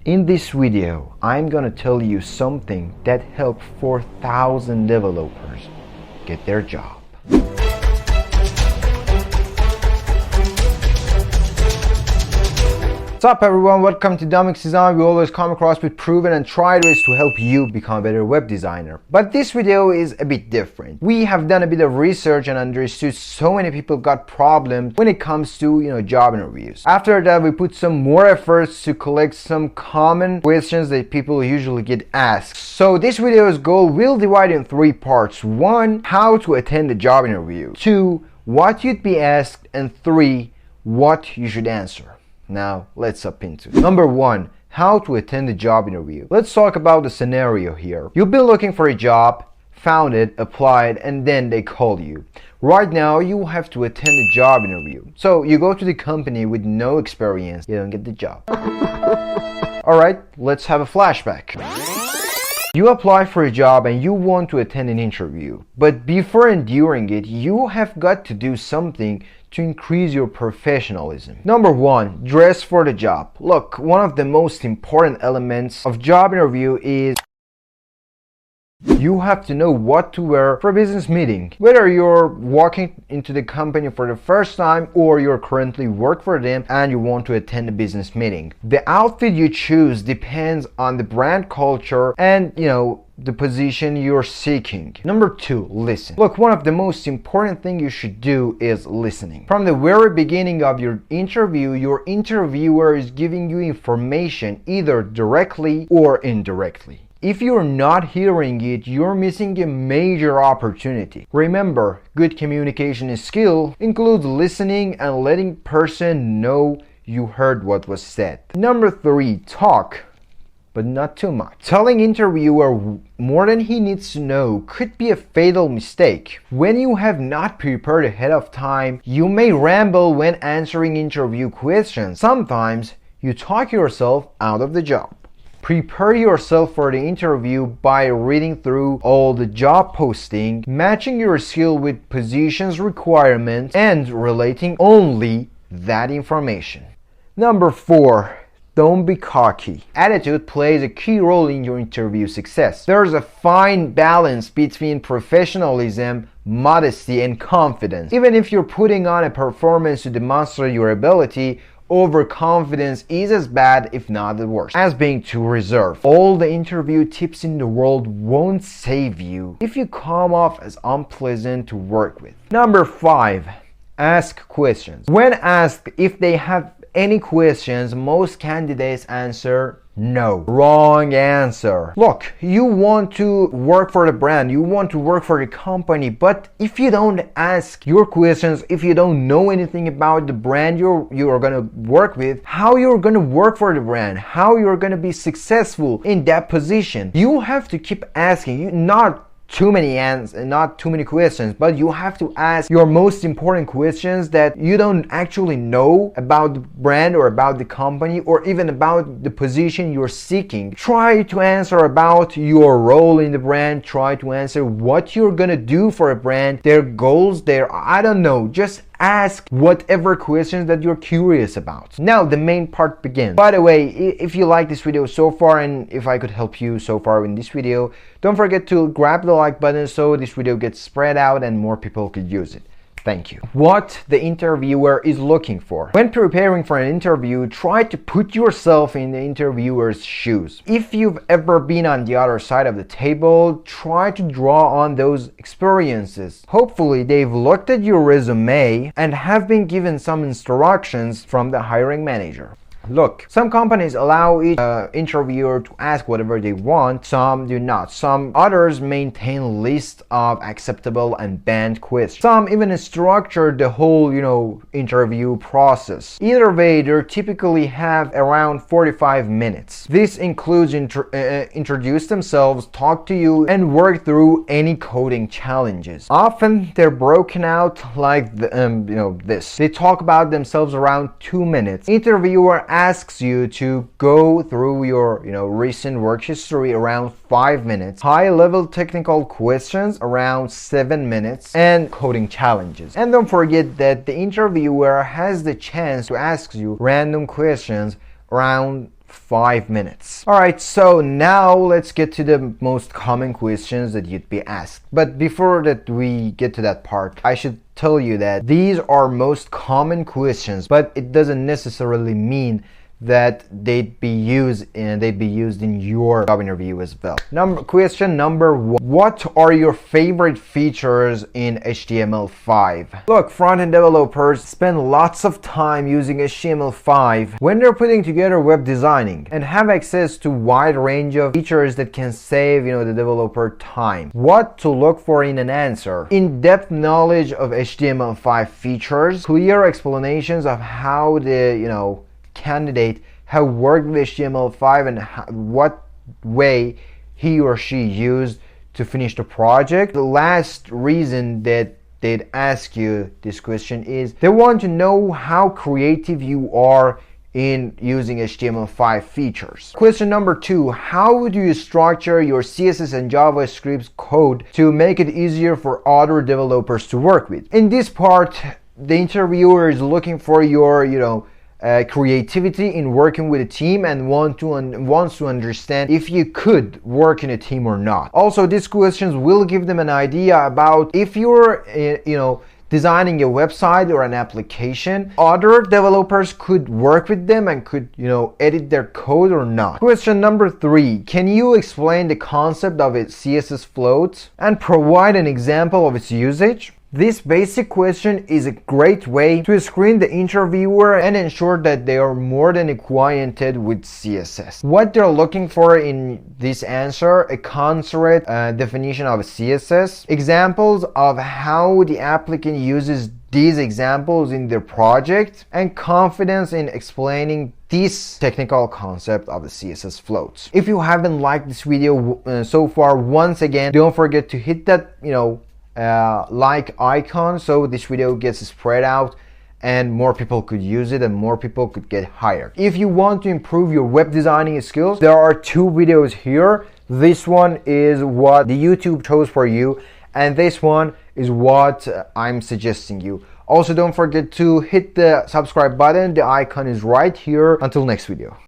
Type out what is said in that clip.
In this video, I'm gonna tell you something that helped 4,000 developers get their job. What's up everyone, welcome to Domix Design. We always come across with proven and tried ways to help you become a better web designer. But this video is a bit different. We have done a bit of research and understood so many people got problems when it comes to job interviews. After that, we put some more efforts to collect some common questions that people usually get asked. So this video's goal will divide in 3 parts. 1, how to attend a job interview. 2, what you'd be asked. And 3, what you should answer. Now, let's hop into it. Number 1, how to attend a job interview. Let's talk about the scenario here. You've been looking for a job, found it, applied, and then they call you. Right now, you have to attend a job interview. So, you go to the company with no experience, you don't get the job. Alright, let's have a flashback. You apply for a job and you want to attend an interview. But before and during it, you have got to do something to increase your professionalism. Number 1, dress for the job. Look, one of the most important elements of job interview is you have to know what to wear for a business meeting. Whether you're walking into the company for the first time or you're currently work for them and you want to attend a business meeting. The outfit you choose depends on the brand culture and the position you're seeking. Number 2, listen. Look, one of the most important thing you should do is listening. From the very beginning of your interview, your interviewer is giving you information either directly or indirectly. If you're not hearing it, you're missing a major opportunity. Remember, good communication skill includes listening and letting person know you heard what was said. Number 3, talk, but not too much. Telling interviewer more than he needs to know could be a fatal mistake. When you have not prepared ahead of time, you may ramble when answering interview questions. Sometimes you talk yourself out of the job. Prepare yourself for the interview by reading through all the job posting, matching your skill with position's requirements, and relating only that information. Number 4, don't be cocky. Attitude plays a key role in your interview success. There's a fine balance between professionalism, modesty, and confidence. Even if you're putting on a performance to demonstrate your ability, overconfidence is as bad, if not the worst, as being too reserved. All the interview tips in the world won't save you if you come off as unpleasant to work with. Number 5, ask questions. When asked if they have any questions, most candidates answer no. Wrong answer. Look, you want to work for the brand, you want to work for the company, but if you don't ask your questions, if you don't know anything about the brand you're gonna work with, how you're gonna work for the brand, how you're gonna be successful in that position, you have to keep asking. Not too many questions, but you have to ask your most important questions that you don't actually know about the brand or about the company or even about the position you're seeking. Try to answer about your role in the brand. Try to answer what you're gonna do for a brand, their goals, I don't know, just ask whatever questions that you're curious about. Now the main part begins. By the way, if you like this video so far and if I could help you so far in this video, don't forget to grab the like button so this video gets spread out and more people could use it. Thank you. What the interviewer is looking for. When preparing for an interview, try to put yourself in the interviewer's shoes. If you've ever been on the other side of the table, try to draw on those experiences. Hopefully, they've looked at your resume and have been given some instructions from the hiring manager. Look, some companies allow each interviewer to ask whatever they want, some do not. Some others maintain lists of acceptable and banned questions. Some even structure the whole, interview process. Either way, they typically have around 45 minutes. This includes introduce themselves, talk to you, and work through any coding challenges. Often, they're broken out like this. They talk about themselves around 2 minutes. Interviewer asks you to go through your recent work history around 5 minutes, high-level technical questions around 7 minutes, and coding challenges. And don't forget that the interviewer has the chance to ask you random questions around 5 minutes. Alright, so now let's get to the most common questions that you'd be asked. But before that we get to that part, I should tell you that these are most common questions, but it doesn't necessarily mean that they'd be used in your job interview as well. Question number 1. What are your favorite features in HTML5? Look, front-end developers spend lots of time using HTML5 when they're putting together web designing and have access to wide range of features that can save, the developer time. What to look for in an answer? In-depth knowledge of HTML5 features, clear explanations of how the, candidate have worked with HTML5 and what way he or she used to finish the project. The last reason that they'd ask you this question is they want to know how creative you are in using HTML5 features. Question number 2, how would you structure your CSS and JavaScript code to make it easier for other developers to work with? In this part, the interviewer is looking for your, creativity in working with a team and wants to understand if you could work in a team or not. Also, these questions will give them an idea about if you're designing a website or an application, other developers could work with them and could edit their code or not. Question number 3, can you explain the concept of a CSS float and provide an example of its usage? This basic question is a great way to screen the interviewer and ensure that they are more than acquainted with CSS. What they're looking for in this answer: a concrete definition of CSS, examples of how the applicant uses these examples in their project, and confidence in explaining this technical concept of the CSS floats. If you haven't liked this video so far, once again, don't forget to hit that like icon so this video gets spread out and more people could use it and more people could get hired. If you want to improve your web designing skills, there are 2 videos here. This one is what the YouTube chose for you, and this one is what I'm suggesting you. Also, don't forget to hit the subscribe button. The icon is right here. Until next video.